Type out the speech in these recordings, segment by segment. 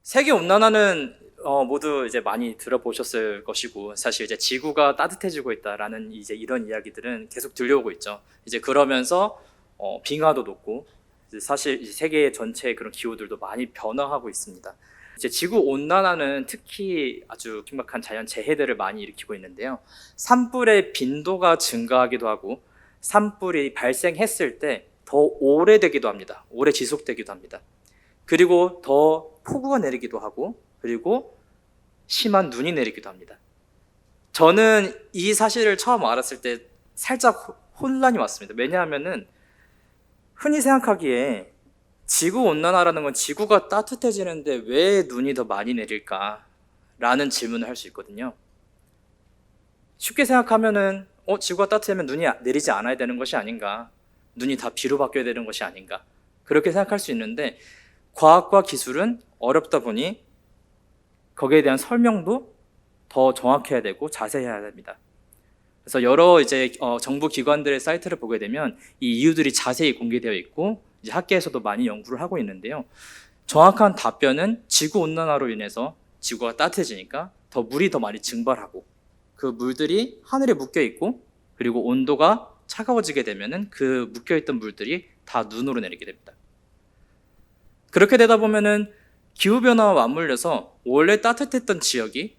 세계 온난화는 모두 이제 많이 들어보셨을 것이고, 사실 이제 지구가 따뜻해지고 있다라는 이제 이런 이야기들은 계속 들려오고 있죠. 이제 그러면서 빙하도 녹고, 이제 사실 이제 세계 전체의 그런 기후들도 많이 변화하고 있습니다. 이제 지구 온난화는 특히 아주 심각한 자연 재해들을 많이 일으키고 있는데요. 산불의 빈도가 증가하기도 하고, 산불이 발생했을 때 더 오래되기도 합니다. 오래 지속되기도 합니다. 그리고 더 폭우가 내리기도 하고, 그리고 심한 눈이 내리기도 합니다. 저는 이 사실을 처음 알았을 때 살짝 혼란이 왔습니다. 왜냐하면은 흔히 생각하기에 지구 온난화라는 건 지구가 따뜻해지는데 왜 눈이 더 많이 내릴까? 라는 질문을 할 수 있거든요. 쉽게 생각하면은 지구가 따뜻하면 눈이 내리지 않아야 되는 것이 아닌가? 눈이 다 비로 바뀌어야 되는 것이 아닌가? 그렇게 생각할 수 있는데, 과학과 기술은 어렵다 보니 거기에 대한 설명도 더 정확해야 되고 자세해야 됩니다. 그래서 여러 이제 정부 기관들의 사이트를 보게 되면 이 이유들이 자세히 공개되어 있고, 이제 학계에서도 많이 연구를 하고 있는데요. 정확한 답변은 지구 온난화로 인해서 지구가 따뜻해지니까 물이 더 많이 증발하고, 그 물들이 하늘에 묶여 있고, 그리고 온도가 차가워지게 되면은 그 묶여 있던 물들이 다 눈으로 내리게 됩니다. 그렇게 되다 보면은 기후변화와 맞물려서 원래 따뜻했던 지역이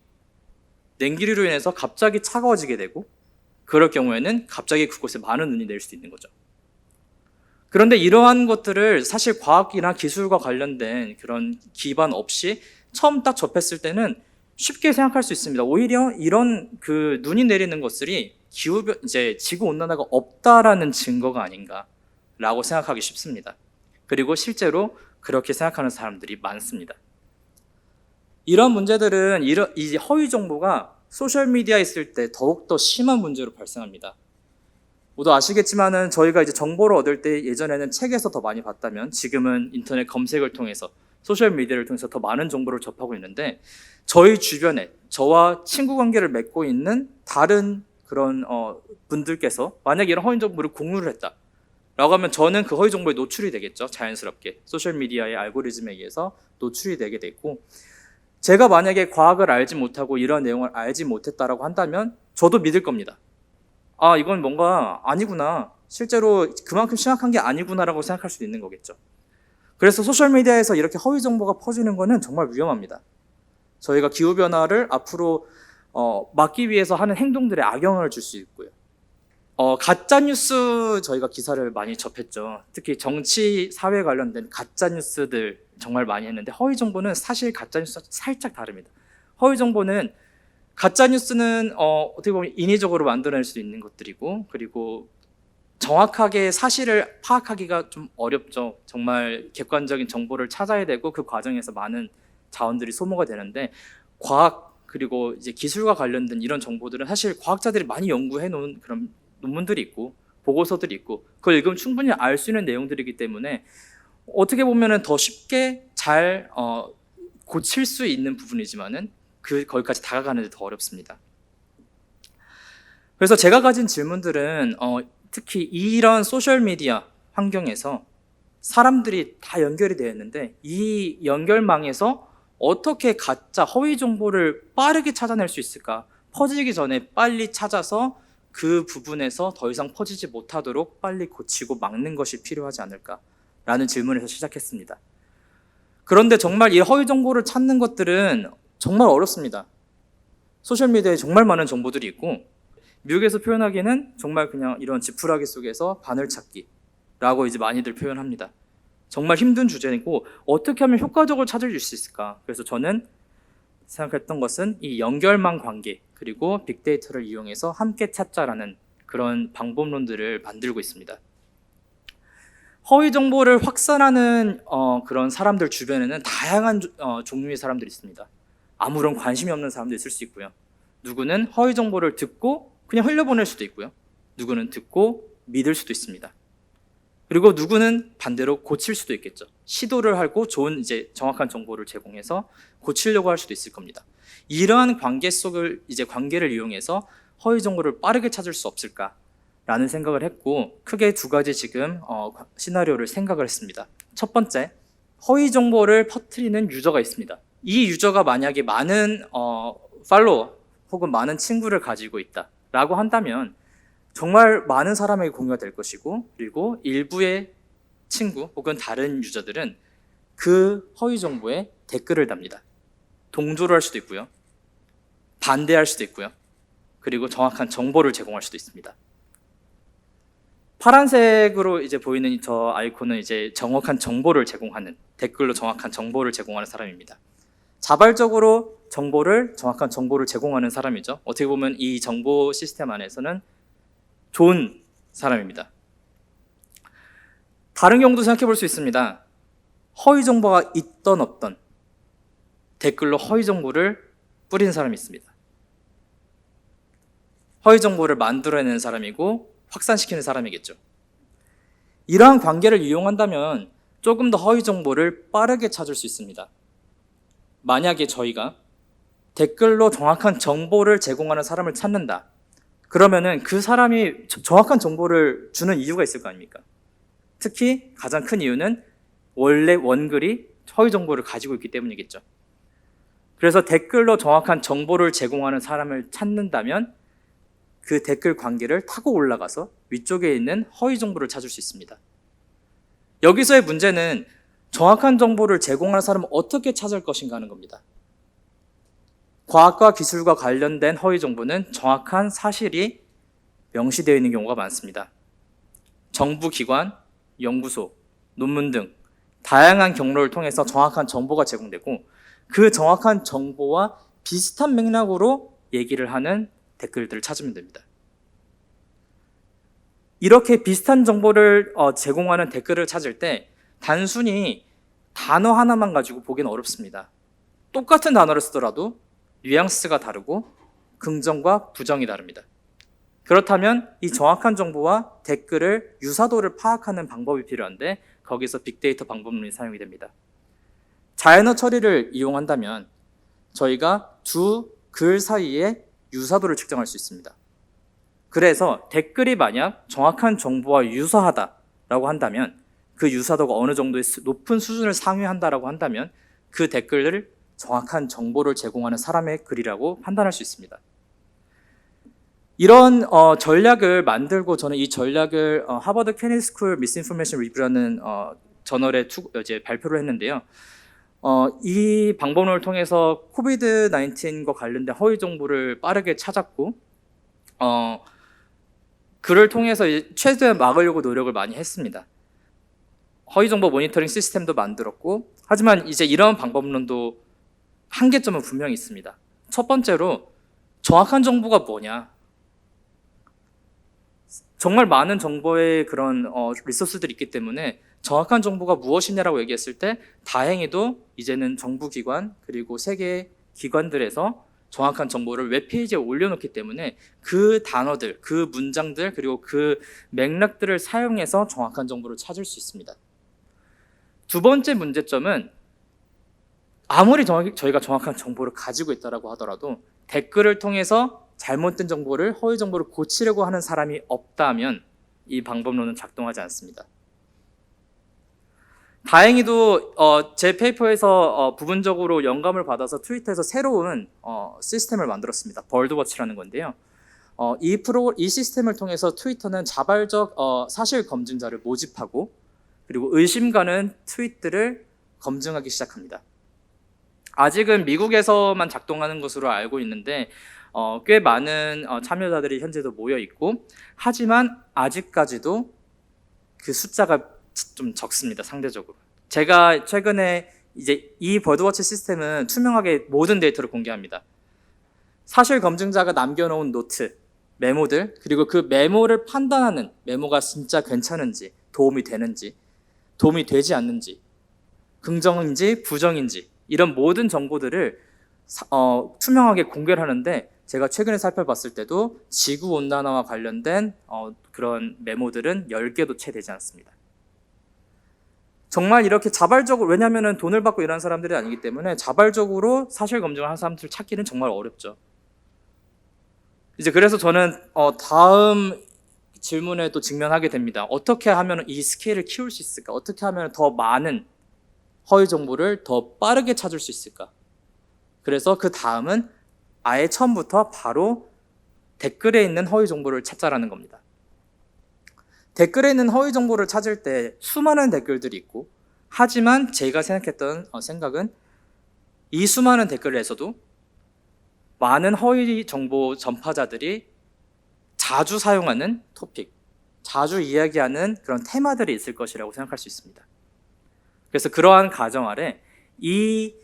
냉기류로 인해서 갑자기 차가워지게 되고, 그럴 경우에는 갑자기 그곳에 많은 눈이 내릴 수 있는 거죠. 그런데 이러한 것들을 사실 과학이나 기술과 관련된 그런 기반 없이 처음 딱 접했을 때는 쉽게 생각할 수 있습니다. 오히려 이런 그 눈이 내리는 것들이 이제 지구 온난화가 없다라는 증거가 아닌가라고 생각하기 쉽습니다. 그리고 실제로 그렇게 생각하는 사람들이 많습니다. 이런 문제들은 이 허위 정보가 소셜미디어에 있을 때 더욱더 심한 문제로 발생합니다. 모두 아시겠지만은 저희가 이제 정보를 얻을 때 예전에는 책에서 더 많이 봤다면 지금은 인터넷 검색을 통해서, 소셜미디어를 통해서 더 많은 정보를 접하고 있는데, 저희 주변에 저와 친구 관계를 맺고 있는 다른 그런 분들께서 만약에 이런 허위 정보를 공유를 했다 라고 하면 저는 그 허위 정보에 노출이 되겠죠. 자연스럽게 소셜미디어의 알고리즘에 의해서 노출이 되게 되고, 제가 만약에 과학을 알지 못하고 이런 내용을 알지 못했다라고 한다면 저도 믿을 겁니다. 아, 이건 뭔가 아니구나, 실제로 그만큼 심각한 게 아니구나라고 생각할 수도 있는 거겠죠. 그래서 소셜미디어에서 이렇게 허위 정보가 퍼지는 거는 정말 위험합니다. 저희가 기후변화를 앞으로 막기 위해서 하는 행동들에 악영향을 줄 수 있고요. 가짜뉴스 저희가 기사를 많이 접했죠. 특히 정치, 사회 관련된 가짜뉴스들 정말 많이 했는데, 허위 정보는 사실 가짜뉴스와 살짝 다릅니다. 허위 정보는, 가짜뉴스는 어떻게 보면 인위적으로 만들어낼 수 있는 것들이고, 그리고 정확하게 사실을 파악하기가 좀 어렵죠. 정말 객관적인 정보를 찾아야 되고 그 과정에서 많은 자원들이 소모가 되는데, 과학 그리고 이제 기술과 관련된 이런 정보들은 사실 과학자들이 많이 연구해 놓은 그런 논문들이 있고 보고서들이 있고, 그걸 읽으면 충분히 알 수 있는 내용들이기 때문에 어떻게 보면은 더 쉽게 잘 고칠 수 있는 부분이지만은 거기까지 다가가는 데 더 어렵습니다. 그래서 제가 가진 질문들은 특히 이런 소셜미디어 환경에서 사람들이 다 연결이 되어 있는데, 이 연결망에서 어떻게 가짜 허위 정보를 빠르게 찾아낼 수 있을까? 퍼지기 전에 빨리 찾아서 그 부분에서 더 이상 퍼지지 못하도록 빨리 고치고 막는 것이 필요하지 않을까라는 질문에서 시작했습니다. 그런데 정말 이 허위 정보를 찾는 것들은 정말 어렵습니다. 소셜미디어에 정말 많은 정보들이 있고, 미국에서 표현하기에는 정말 그냥 이런 지푸라기 속에서 바늘 찾기라고 이제 많이들 표현합니다. 정말 힘든 주제이고 어떻게 하면 효과적으로 찾을 수 있을까? 그래서 저는 생각했던 것은 이 연결망 관계, 그리고 빅데이터를 이용해서 함께 찾자라는 그런 방법론들을 만들고 있습니다. 허위 정보를 확산하는 그런 사람들 주변에는 다양한 종류의 사람들이 있습니다. 아무런 관심이 없는 사람도 있을 수 있고요. 누구는 허위 정보를 듣고 그냥 흘려보낼 수도 있고요. 누구는 듣고 믿을 수도 있습니다. 그리고 누구는 반대로 고칠 수도 있겠죠. 시도를 하고 좋은 이제 정확한 정보를 제공해서 고치려고 할 수도 있을 겁니다. 이러한 관계를 이용해서 허위 정보를 빠르게 찾을 수 없을까라는 생각을 했고, 크게 두 가지 지금 시나리오를 생각을 했습니다. 첫 번째, 허위 정보를 퍼뜨리는 유저가 있습니다. 이 유저가 만약에 많은 팔로워 혹은 많은 친구를 가지고 있다라고 한다면 정말 많은 사람에게 공유가 될 것이고, 그리고 일부의 친구 혹은 다른 유저들은 그 허위 정보에 댓글을 답니다. 동조를 할 수도 있고요, 반대할 수도 있고요, 그리고 정확한 정보를 제공할 수도 있습니다. 파란색으로 이제 보이는 저 아이콘은 이제 정확한 정보를 제공하는, 댓글로 정확한 정보를 제공하는 사람입니다. 자발적으로 정확한 정보를 제공하는 사람이죠. 어떻게 보면 이 정보 시스템 안에서는 좋은 사람입니다. 다른 경우도 생각해 볼 수 있습니다. 허위 정보가 있던 없던 댓글로 허위 정보를 뿌리는 사람이 있습니다. 허위 정보를 만들어내는 사람이고 확산시키는 사람이겠죠. 이러한 관계를 이용한다면 조금 더 허위 정보를 빠르게 찾을 수 있습니다. 만약에 저희가 댓글로 정확한 정보를 제공하는 사람을 찾는다, 그러면은 그 사람이 정확한 정보를 주는 이유가 있을 거 아닙니까? 특히 가장 큰 이유는 원래 원글이 허위 정보를 가지고 있기 때문이겠죠. 그래서 댓글로 정확한 정보를 제공하는 사람을 찾는다면 그 댓글 관계를 타고 올라가서 위쪽에 있는 허위 정보를 찾을 수 있습니다. 여기서의 문제는 정확한 정보를 제공하는 사람을 어떻게 찾을 것인가 하는 겁니다. 과학과 기술과 관련된 허위 정보는 정확한 사실이 명시되어 있는 경우가 많습니다. 정부 기관, 연구소, 논문 등 다양한 경로를 통해서 정확한 정보가 제공되고, 그 정확한 정보와 비슷한 맥락으로 얘기를 하는 댓글들을 찾으면 됩니다. 이렇게 비슷한 정보를 제공하는 댓글을 찾을 때 단순히 단어 하나만 가지고 보기는 어렵습니다. 똑같은 단어를 쓰더라도 뉘앙스가 다르고 긍정과 부정이 다릅니다. 그렇다면 이 정확한 정보와 댓글을 유사도를 파악하는 방법이 필요한데, 거기서 빅데이터 방법론이 사용이 됩니다. 자연어 처리를 이용한다면 저희가 두 글 사이에 유사도를 측정할 수 있습니다. 그래서 댓글이 만약 정확한 정보와 유사하다라고 한다면, 그 유사도가 어느 정도의 높은 수준을 상회한다라고 한다면 그 댓글을 정확한 정보를 제공하는 사람의 글이라고 판단할 수 있습니다. 이런 전략을 만들고, 저는 이 전략을 하버드 케네디 스쿨 미스인포메이션 리뷰라는 저널에 이제 발표를 했는데요. 이 방법론을 통해서 코비드 19과 관련된 허위 정보를 빠르게 찾았고, 그를 통해서 최대한 막으려고 노력을 많이 했습니다. 허위 정보 모니터링 시스템도 만들었고, 하지만 이제 이런 방법론도 한계점은 분명히 있습니다. 첫 번째로 정확한 정보가 뭐냐? 정말 많은 정보의 그런 리소스들이 있기 때문에 정확한 정보가 무엇이냐라고 얘기했을 때 다행히도 이제는 정부기관 그리고 세계 기관들에서 정확한 정보를 웹페이지에 올려놓기 때문에 그 단어들, 그 문장들, 그리고 그 맥락들을 사용해서 정확한 정보를 찾을 수 있습니다. 두 번째 문제점은 아무리 저희가 정확한 정보를 가지고 있다고 하더라도 댓글을 통해서 잘못된 정보를, 허위 정보를 고치려고 하는 사람이 없다면 이 방법론은 작동하지 않습니다. 다행히도 제 페이퍼에서 부분적으로 영감을 받아서 트위터에서 새로운 시스템을 만들었습니다. 벌드워치라는 건데요. 이 시스템을 통해서 트위터는 자발적 사실 검증자를 모집하고, 그리고 의심 가는 트윗들을 검증하기 시작합니다. 아직은 미국에서만 작동하는 것으로 알고 있는데 꽤 많은 참여자들이 현재도 모여 있고, 하지만 아직까지도 그 숫자가 좀 적습니다, 상대적으로. 제가 최근에 이제 이 버드워치 시스템은 투명하게 모든 데이터를 공개합니다. 사실 검증자가 남겨놓은 노트, 메모들, 그리고 그 메모를 판단하는, 메모가 진짜 괜찮은지, 도움이 되는지, 도움이 되지 않는지, 긍정인지 부정인지, 이런 모든 정보들을 투명하게 공개를 하는데, 제가 최근에 살펴봤을 때도 지구온난화와 관련된 그런 메모들은 10개도 채 되지 않습니다. 정말 이렇게 자발적으로, 왜냐하면 돈을 받고 일하는 사람들이 아니기 때문에 자발적으로 사실 검증을 하는 사람들을 찾기는 정말 어렵죠. 이제 그래서 저는 다음 질문에 또 직면하게 됩니다. 어떻게 하면 이 스케일을 키울 수 있을까? 어떻게 하면 더 많은 허위 정보를 더 빠르게 찾을 수 있을까? 그래서 그 다음은 아예 처음부터 바로 댓글에 있는 허위 정보를 찾자라는 겁니다. 댓글에 있는 허위 정보를 찾을 때 수많은 댓글들이 있고, 하지만 제가 생각했던 생각은 이 수많은 댓글에서도 많은 허위 정보 전파자들이 자주 사용하는 토픽, 자주 이야기하는 그런 테마들이 있을 것이라고 생각할 수 있습니다. 그래서 그러한 가정 아래 이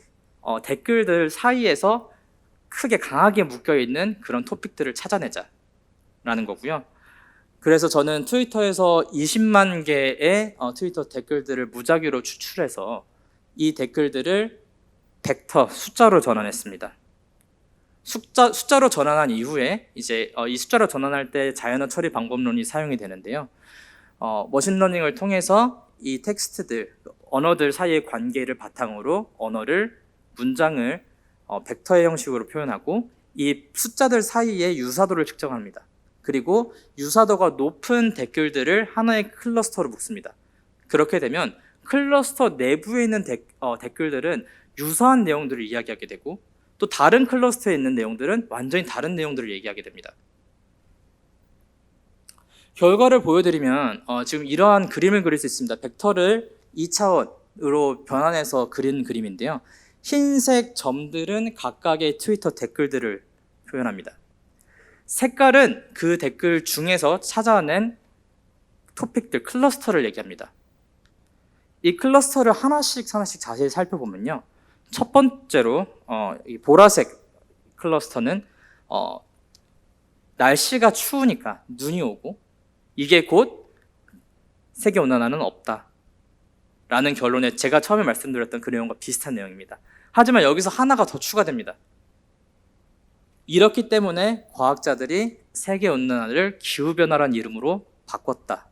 댓글들 사이에서 크게 강하게 묶여있는 그런 토픽들을 찾아내자라는 거고요. 그래서 저는 트위터에서 20만 개의 트위터 댓글들을 무작위로 추출해서 이 댓글들을 벡터, 숫자로 전환했습니다. 숫자로 전환한 이후에 이제 이 숫자로 전환할 때 자연어 처리 방법론이 사용이 되는데요. 머신러닝을 통해서 이 텍스트들, 언어들 사이의 관계를 바탕으로 문장을 벡터의 형식으로 표현하고 이 숫자들 사이의 유사도를 측정합니다. 그리고 유사도가 높은 댓글들을 하나의 클러스터로 묶습니다. 그렇게 되면 클러스터 내부에 있는 댓글들은 유사한 내용들을 이야기하게 되고, 또 다른 클러스터에 있는 내용들은 완전히 다른 내용들을 얘기하게 됩니다. 결과를 보여드리면 지금 이러한 그림을 그릴 수 있습니다. 벡터를 2차원으로 변환해서 그린 그림인데요. 흰색 점들은 각각의 트위터 댓글들을 표현합니다. 색깔은 그 댓글 중에서 찾아낸 토픽들, 클러스터를 얘기합니다. 이 클러스터를 하나씩 자세히 살펴보면요. 첫 번째로 이 보라색 클러스터는 날씨가 추우니까 눈이 오고 이게 곧 세계온난화는 없다 라는 결론에 제가 처음에 말씀드렸던 그 내용과 비슷한 내용입니다. 하지만 여기서 하나가 더 추가됩니다. 이렇기 때문에 과학자들이 세계온난화를 기후변화라는 이름으로 바꿨다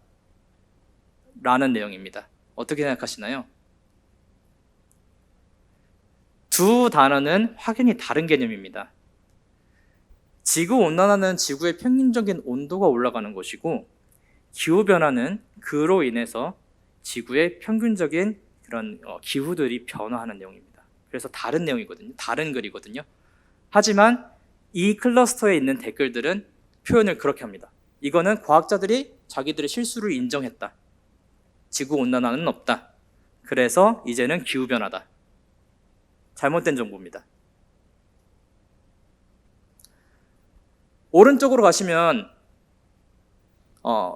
라는 내용입니다. 어떻게 생각하시나요? 두 단어는 확연히 다른 개념입니다. 지구온난화는 지구의 평균적인 온도가 올라가는 것이고, 기후변화는 그로 인해서 지구의 평균적인 그런 기후들이 변화하는 내용입니다. 그래서 다른 내용이거든요. 다른 글이거든요. 하지만 이 클러스터에 있는 댓글들은 표현을 그렇게 합니다. 이거는 과학자들이 자기들의 실수를 인정했다. 지구온난화는 없다. 그래서 이제는 기후변화다. 잘못된 정보입니다. 오른쪽으로 가시면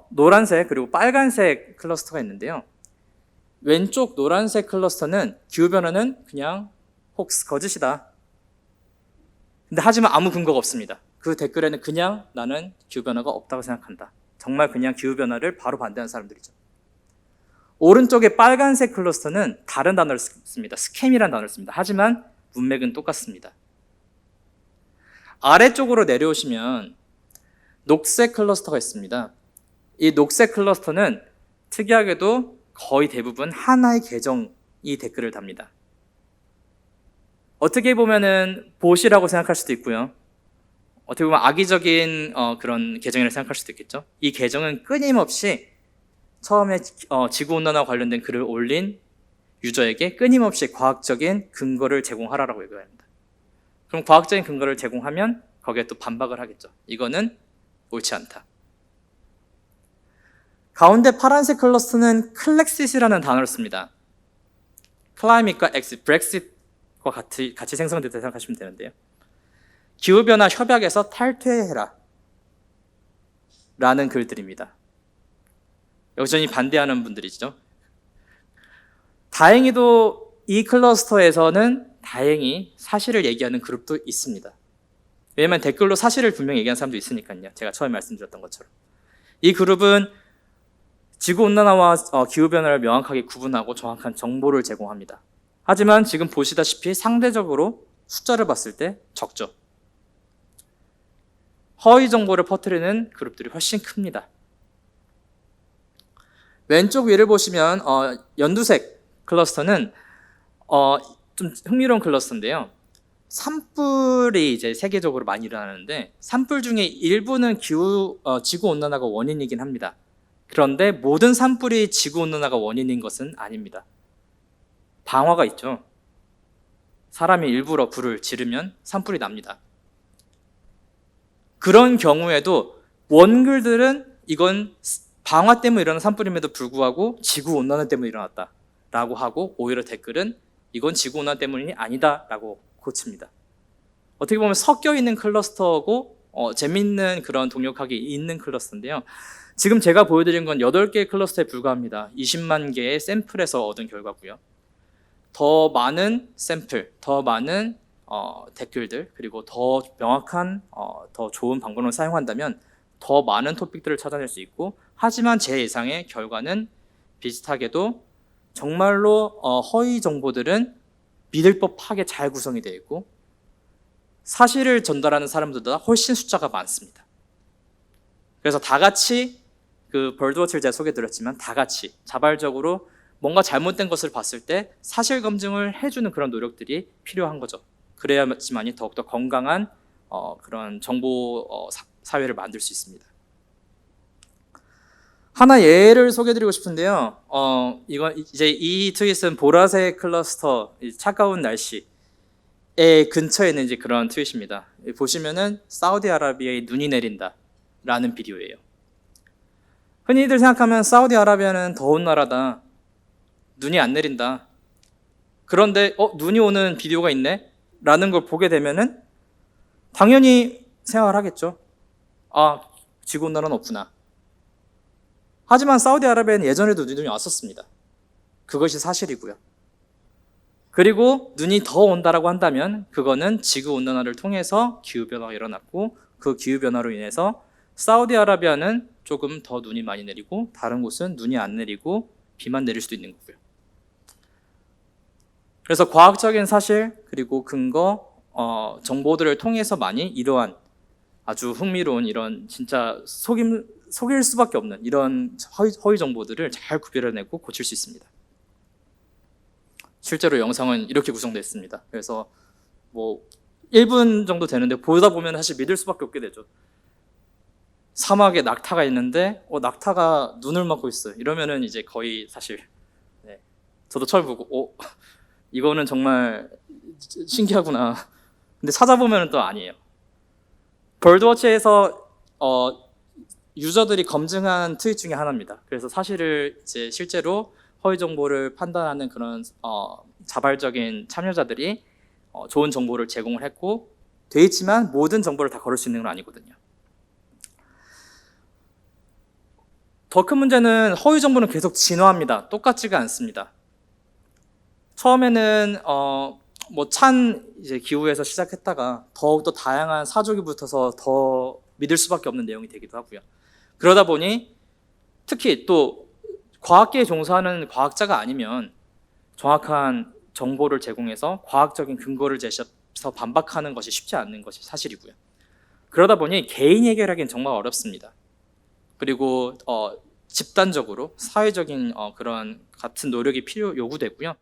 노란색 그리고 빨간색 클러스터가 있는데요. 왼쪽 노란색 클러스터는 기후변화는 그냥 혹스 거짓이다. 근데 하지만 아무 근거가 없습니다. 그 댓글에는 그냥 나는 기후변화가 없다고 생각한다. 정말 그냥 기후변화를 바로 반대하는 사람들이죠. 오른쪽의 빨간색 클러스터는 다른 단어를 씁니다. 스캠이라는 단어를 씁니다. 하지만 문맥은 똑같습니다. 아래쪽으로 내려오시면 녹색 클러스터가 있습니다. 이 녹색 클러스터는 특이하게도 거의 대부분 하나의 계정이 댓글을 답니다. 어떻게 보면은 봇이라고 생각할 수도 있고요. 어떻게 보면 악의적인 그런 계정이라고 생각할 수도 있겠죠. 이 계정은 끊임없이 처음에 지구온난화 관련된 글을 올린 유저에게 끊임없이 과학적인 근거를 제공하라고 얘기합니다. 그럼 과학적인 근거를 제공하면 거기에 또 반박을 하겠죠. 이거는 옳지 않다. 가운데 파란색 클러스터는 클렉싯이라는 단어를 씁니다. 클라이밋과 브렉싯과 같이 생성됐다고 생각하시면 되는데요. 기후변화 협약에서 탈퇴해라 라는 글들입니다. 여전히 반대하는 분들이죠. 다행히도 이 클러스터에서는 다행히 사실을 얘기하는 그룹도 있습니다. 왜냐하면 댓글로 사실을 분명히 얘기하는 사람도 있으니까요. 제가 처음에 말씀드렸던 것처럼. 이 그룹은 지구온난화와 기후변화를 명확하게 구분하고 정확한 정보를 제공합니다. 하지만 지금 보시다시피 상대적으로 숫자를 봤을 때 적죠. 허위 정보를 퍼뜨리는 그룹들이 훨씬 큽니다. 왼쪽 위를 보시면 연두색 클러스터는 좀 흥미로운 클러스터인데요. 산불이 이제 세계적으로 많이 일어나는데 산불 중에 일부는 지구온난화가 원인이긴 합니다. 그런데 모든 산불이 지구온난화가 원인인 것은 아닙니다. 방화가 있죠. 사람이 일부러 불을 지르면 산불이 납니다. 그런 경우에도 원글들은 이건 방화 때문에 일어난 산불임에도 불구하고 지구온난화 때문에 일어났다라고 하고, 오히려 댓글은 이건 지구온난화 때문이 아니다라고 고칩니다. 어떻게 보면 섞여 있는 클러스터고 재밌는 그런 동력학이 있는 클러스터인데요. 지금 제가 보여드린 건 8개의 클러스터에 불과합니다. 20만 개의 샘플에서 얻은 결과고요. 더 많은 샘플, 더 많은 댓글들, 그리고 더 명확한 더 좋은 방법을 사용한다면 더 많은 토픽들을 찾아낼 수 있고, 하지만 제 예상의 결과는 비슷하게도 정말로 허위 정보들은 믿을 법하게 잘 구성이 되어 있고 사실을 전달하는 사람들보다 훨씬 숫자가 많습니다. 그래서 다 같이 그 버드워치를 제가 소개해드렸지만 다 같이 자발적으로 뭔가 잘못된 것을 봤을 때 사실 검증을 해주는 그런 노력들이 필요한 거죠. 그래야지만이 더욱더 건강한 그런 정보 사회를 만들 수 있습니다. 하나 예를 소개해드리고 싶은데요. 이건 이제 이 트윗은 보라색 클러스터, 차가운 날씨에 근처에 있는 이제 그런 트윗입니다. 보시면은 사우디아라비아에 눈이 내린다라는 비디오예요. 흔히들 생각하면 사우디아라비아는 더운 나라다, 눈이 안 내린다. 그런데 눈이 오는 비디오가 있네? 라는 걸 보게 되면은 당연히 생각을 하겠죠. 아, 지구온난화는 없구나. 하지만 사우디아라비아는 예전에도 눈이 왔었습니다. 그것이 사실이고요. 그리고 눈이 더 온다라고 한다면 그거는 지구온난화를 통해서 기후변화가 일어났고, 그 기후변화로 인해서 사우디아라비아는 조금 더 눈이 많이 내리고 다른 곳은 눈이 안 내리고 비만 내릴 수도 있는 거고요. 그래서 과학적인 사실 그리고 근거, 정보들을 통해서 많이 이러한 아주 흥미로운 이런 진짜 속일 수밖에 없는 이런 허위 정보들을 잘 구별해내고 고칠 수 있습니다. 실제로 영상은 이렇게 구성되어 있습니다. 그래서 뭐 1분 정도 되는데 보다 보면 사실 믿을 수밖에 없게 되죠. 사막에 낙타가 있는데 낙타가 눈을 맞고 있어요. 이러면은 이제 거의 사실 저도 처음 보고 이거는 정말 신기하구나. 근데 찾아보면 또 아니에요. 벌드워치에서 유저들이 검증한 트윗 중에 하나입니다. 그래서 사실을 이제 실제로 허위 정보를 판단하는 그런 자발적인 참여자들이 좋은 정보를 제공을 했고, 돼 있지만 모든 정보를 다 걸을 수 있는 건 아니거든요. 더 큰 문제는 허위 정보는 계속 진화합니다. 똑같지가 않습니다. 처음에는 찬 이제 기후에서 시작했다가 더욱더 다양한 사족이 붙어서 더 믿을 수밖에 없는 내용이 되기도 하고요. 그러다 보니 특히 또 과학계에 종사하는 과학자가 아니면 정확한 정보를 제공해서 과학적인 근거를 제시해서 반박하는 것이 쉽지 않는 것이 사실이고요. 그러다 보니 개인이 해결하기는 정말 어렵습니다. 그리고 집단적으로 사회적인 그런 같은 노력이 요구되고요.